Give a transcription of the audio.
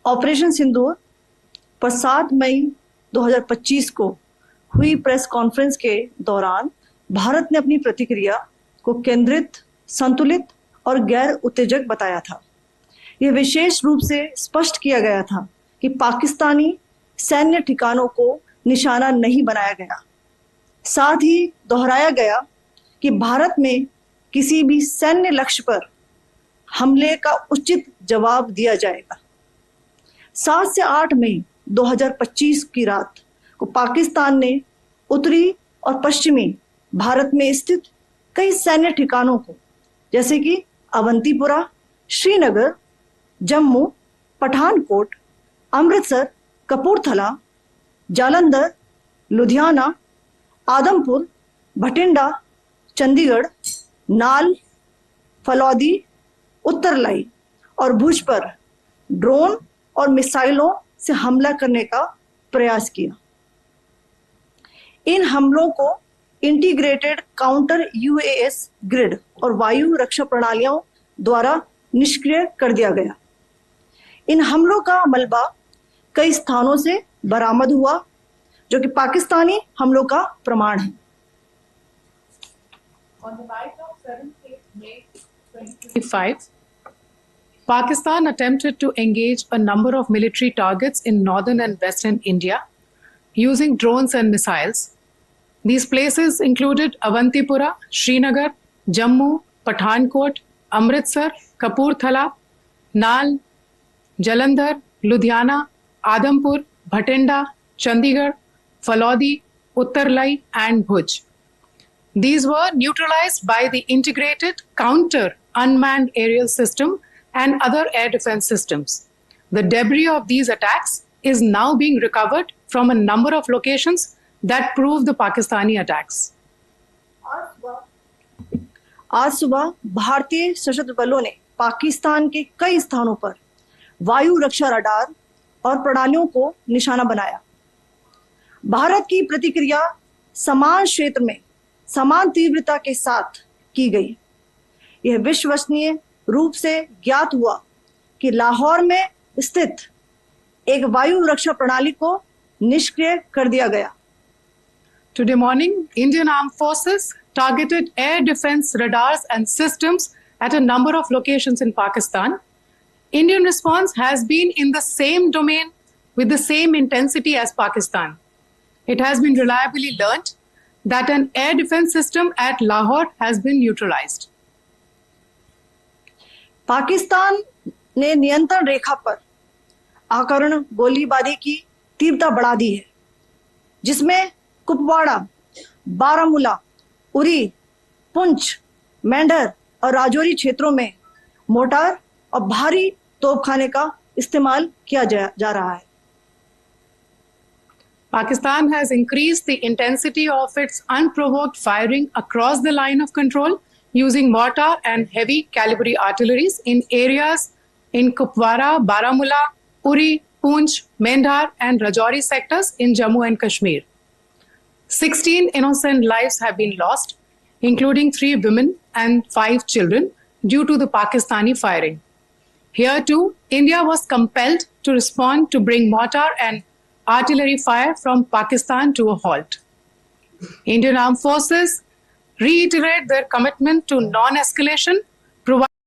Operation सिंदूर पर 7 मई 2025 को हुई प्रेस कॉन्फ्रेंस के दौरान भारत ने अपनी प्रतिक्रिया को केंद्रित, संतुलित और गैर उत्तेजक बताया था। यह विशेष रूप से स्पष्ट किया गया था कि पाकिस्तानी सैन्य ठिकानों को निशाना नहीं बनाया गया। साथ ही दोहराया गया कि भारत में किसी भी सैन्य लक्ष्य पर हमले का उचित जवाब दिया जाएगा। 7 से 8 मई 2025 की रात को पाकिस्तान ने उत्तरी और पश्चिमी भारत में स्थित कई सैन्य ठिकानों को, जैसे कि अवंतीपुरा, श्रीनगर, जम्मू, पठानकोट, अमृतसर, कपूरथला, जालंधर, लुधियाना, आदमपुर, भटिंडा, चंडीगढ़, नाल, फलौदी, उत्तरलाई और भुज पर ड्रोन और मिसाइलों से हमला करने का प्रयास किया। इन हमलों को इंटीग्रेटेड काउंटर यूएस ग्रिड और वायु रक्षा प्रणालियों द्वारा निष्क्रिय कर दिया गया। इन हमलों का मलबा कई स्थानों से बरामद हुआ, जो कि पाकिस्तानी हमलों का प्रमाण है। On the night of 7th May 2025, Pakistan attempted to engage a number of military targets in northern and western India using drones and missiles. These places included Avantipura, Srinagar, Jammu, Pathankot, Amritsar, Kapurthala, Nal, Jalandhar, Ludhiana, Adampur, Bhatinda, Chandigarh, Falodi, Uttarlai and Bhuj. These were neutralized by the integrated counter unmanned aerial system and other air defense systems. The debris of these attacks is now being recovered from a number of locations that prove the Pakistani attacks. आज सुबह भारतीय सशस्त्र बलों ने पाकिस्तान के कई स्थानों पर वायु रक्षा रडार और प्रणालियों को निशाना बनाया। भारत की प्रतिक्रिया समान क्षेत्र में समान तीव्रता के साथ की गई। यह विश्वसनीय रूप से ज्ञात हुआ कि लाहौर में स्थित एक वायु रक्षा प्रणाली को निष्क्रिय कर दिया गया। Today morning, Indian Armed Forces targeted air defense radars and systems at a number of locations in Pakistan. Indian response has been in the same domain with the same intensity as Pakistan. It has been reliably learnt that an air defense system at Lahore has been neutralized. Pakistan ने नियंत्रण रेखा पर आकरण गोलीबारी की तीव्रता बढ़ा दी है, जिसमें कुपवाड़ा, बारामूला, उरी, पुंछ, मेंढर और राजौरी क्षेत्रों में मोर्टार और भारी तोपखाने का इस्तेमाल किया जा रहा है। Pakistan has increased the intensity of its unprovoked firing across the line of control using mortar and heavy calibre artilleries in areas in Kupwara, Baramulla, Uri, Poonch, Mendhar and Rajouri sectors in Jammu and Kashmir. 16 innocent lives have been lost, including 3 women and 5 children, due to the Pakistani firing. Here too, India was compelled to respond to bring mortar and artillery fire from Pakistan to a halt. Indian Armed Forces reiterate their commitment to non-escalation, provide